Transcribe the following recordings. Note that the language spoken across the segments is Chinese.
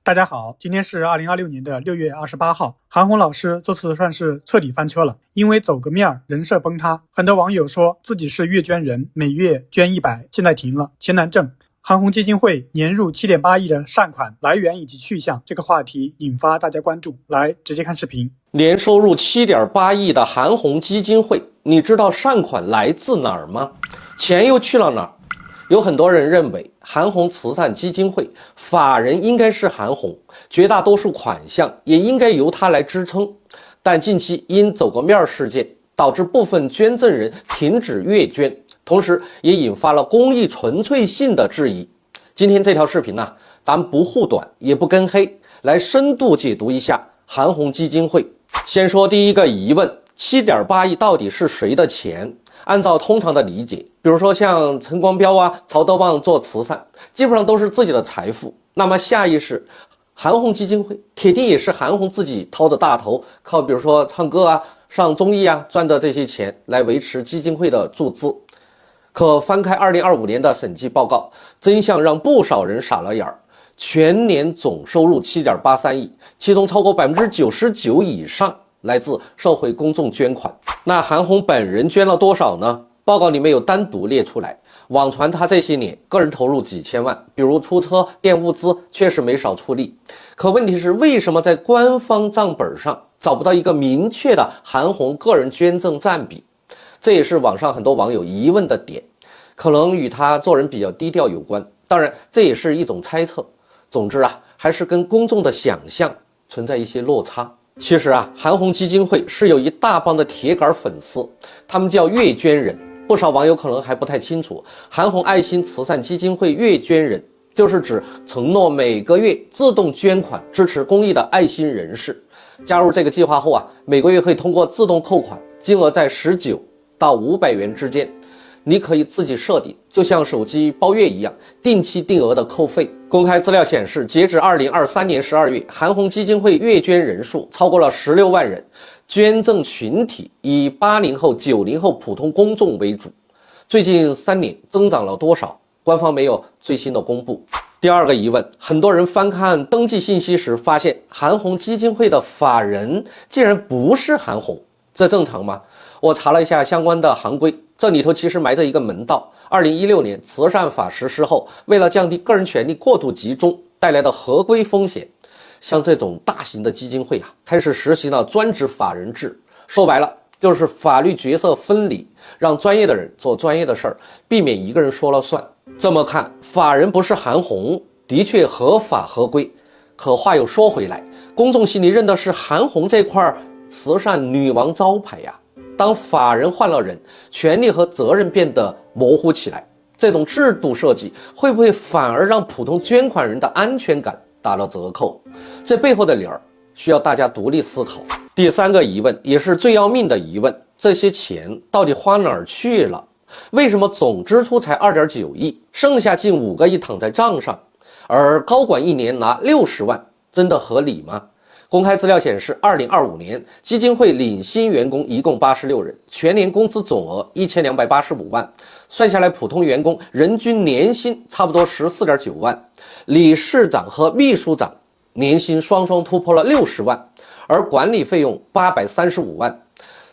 大家好，今天是2026年的6月28号。韩红老师这次算是彻底翻车了，因为走个面儿，人设崩塌。很多网友说自己是月捐人，每月捐100，现在停了，钱难挣。韩红基金会年入7.8亿的善款来源以及去向，这个话题引发大家关注。来，直接看视频。年收入7.8亿的韩红基金会，你知道善款来自哪儿吗？钱又去了哪儿？有很多人认为韩红慈善基金会法人应该是韩红，绝大多数款项也应该由她来支撑，但近期因走个面事件导致部分捐赠人停止月捐，同时也引发了公益纯粹性的质疑。今天这条视频呢，咱不护短也不跟黑，来深度解读一下韩红基金会。先说第一个疑问，7.8亿到底是谁的钱？按照通常的理解，比如说像陈光标啊、曹德旺做慈善，基本上都是自己的财富。那么下意识，韩红基金会铁定也是韩红自己掏的大头，靠比如说唱歌啊、上综艺啊赚的这些钱来维持基金会的注资。可翻开2025年的审计报告，真相让不少人傻了眼儿。全年总收入7.83亿，其中超过99%以上来自社会公众捐款。那韩红本人捐了多少呢？报告里面有单独列出来，网传他这些年个人投入几千万，比如出车垫物资，确实没少出力。可问题是，为什么在官方账本上找不到一个明确的韩红个人捐赠占比？这也是网上很多网友疑问的点，可能与他做人比较低调有关，当然这也是一种猜测。总之啊，还是跟公众的想象存在一些落差。其实啊，韩红基金会是有一大帮的铁杆粉丝，他们叫月捐人。不少网友可能还不太清楚，韩红爱心慈善基金会月捐人就是指承诺每个月自动捐款支持公益的爱心人士。加入这个计划后啊，每个月可以通过自动扣款，金额在19到500元之间。你可以自己设定，就像手机包月一样，定期定额的扣费。公开资料显示，截至2023年12月，韩红基金会月捐人数超过了16万人，捐赠群体以80后、90后普通公众为主。最近3年增长了多少？官方没有最新的公布。第二个疑问，很多人翻看登记信息时发现，韩红基金会的法人竟然不是韩红，这正常吗？我查了一下相关的行规，这里头其实埋着一个门道。2016年慈善法实施后，为了降低个人权利过度集中带来的合规风险，像这种大型的基金会啊，开始实行了专职法人制。说白了，就是法律角色分离，让专业的人做专业的事儿，避免一个人说了算。这么看，法人不是韩红，的确合法合规。可话又说回来，公众心里认的是韩红这块慈善女王招牌呀。当法人换了人，权利和责任变得模糊起来，这种制度设计会不会反而让普通捐款人的安全感打了折扣？这背后的理儿需要大家独立思考。第三个疑问，也是最要命的疑问，这些钱到底花哪儿去了？为什么总支出才2.9亿，剩下近5个亿躺在账上，而高管一年拿60万，真的合理吗？公开资料显示，2025年基金会领薪员工一共86人，全年工资总额1285万，算下来普通员工人均年薪差不多14.9万，理事长和秘书长年薪双双突破了60万，而管理费用835万，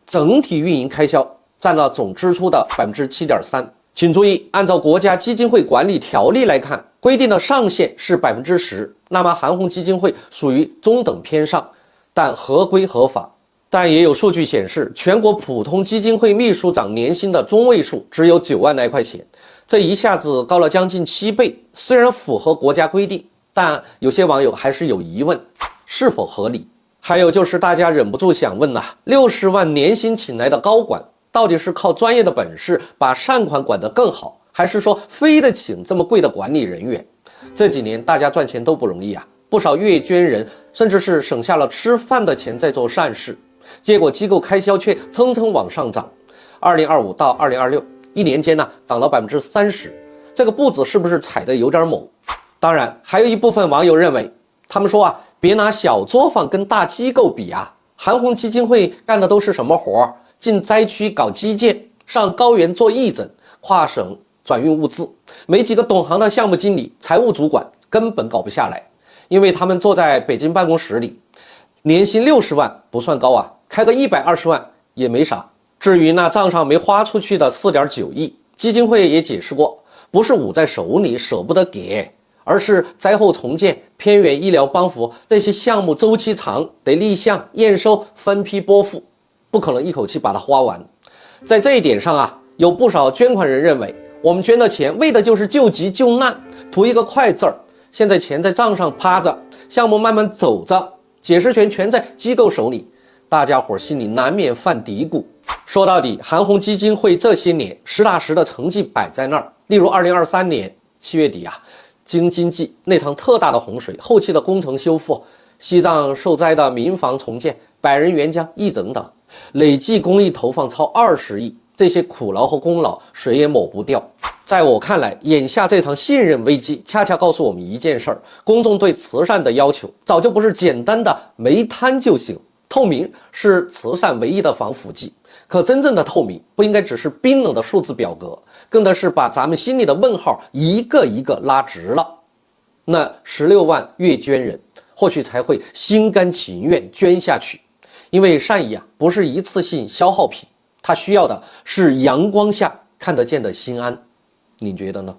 整体运营开销占了总支出的7.3%。请注意，按照国家基金会管理条例来看，规定的上限是10%，那么韩红基金会属于中等偏上，但合规合法。但也有数据显示，全国普通基金会秘书长年薪的中位数只有9万来块钱，这一下子高了将近7倍。虽然符合国家规定，但有些网友还是有疑问，是否合理？还有就是大家忍不住想问60万年薪请来的高管，到底是靠专业的本事把善款管得更好，还是说非得请这么贵的管理人员？这几年大家赚钱都不容易啊，不少月捐人甚至是省下了吃饭的钱在做善事，结果机构开销却蹭蹭往上涨。2025到2026一年间涨了30%，这个步子是不是踩得有点猛？当然，还有一部分网友认为，他们说别拿小作坊跟大机构比啊，韩红基金会干的都是什么活？进灾区搞基建，上高原做义诊，跨省转运物资，没几个懂行的项目经理、财务主管根本搞不下来。因为他们坐在北京办公室里，年薪60万不算高啊，开个120万也没啥。至于那账上没花出去的4.9亿，基金会也解释过，不是捂在手里舍不得给，而是灾后重建、偏远医疗帮扶这些项目周期长，得立项、验收、分批拨付，不可能一口气把它花完。在这一点上啊，有不少捐款人认为，我们捐的钱为的就是救急救难，图一个快字儿。现在钱在账上趴着，项目慢慢走着，解释权全在机构手里，大家伙心里难免犯嘀咕。说到底，韩红基金会这些年实打实的成绩摆在那儿。例如2023年7月底啊，京津冀那场特大的洪水，后期的工程修复，西藏受灾的民房重建，百人援疆一等等，累计公益投放超20亿，这些苦劳和功劳谁也抹不掉。在我看来，眼下这场信任危机恰恰告诉我们一件事儿：公众对慈善的要求早就不是简单的没贪就行，透明是慈善唯一的防腐剂。可真正的透明不应该只是冰冷的数字表格，更的是把咱们心里的问号一个一个拉直了。那16万月捐人或许才会心甘情愿捐下去，因为善意啊不是一次性消耗品，它需要的是阳光下看得见的心安。你觉得呢？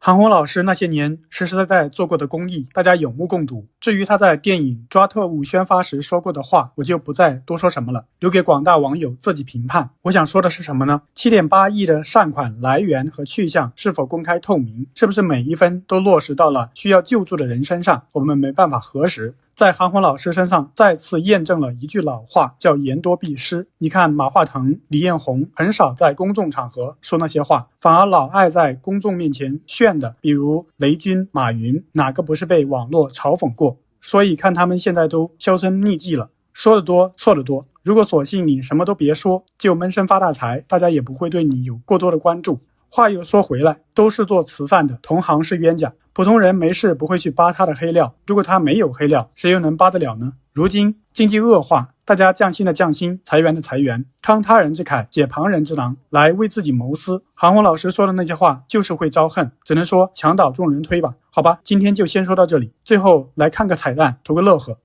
韩红老师那些年实实在在做过的公益，大家有目共睹。至于他在电影抓特务宣发时说过的话，我就不再多说什么了，留给广大网友自己评判。我想说的是什么呢？ 7.8亿的善款来源和去向是否公开透明，是不是每一分都落实到了需要救助的人身上，我们没办法核实。在韩红老师身上再次验证了一句老话，叫言多必失。你看马化腾、李彦宏很少在公众场合说那些话，反而老爱在公众面前炫的，比如雷军、马云，哪个不是被网络嘲讽过？所以看他们现在都销声匿迹了，说得多错得多。如果索性你什么都别说，就闷声发大财，大家也不会对你有过多的关注。话又说回来，都是做慈善的，同行是冤家，普通人没事不会去扒他的黑料，如果他没有黑料，谁又能扒得了呢？如今经济恶化，大家降薪的降薪，裁员的裁员，慷他人之慨，解旁人之囊，来为自己谋私。韩红老师说的那些话就是会招恨，只能说墙倒众人推吧。好吧，今天就先说到这里，最后来看个彩蛋，图个乐呵。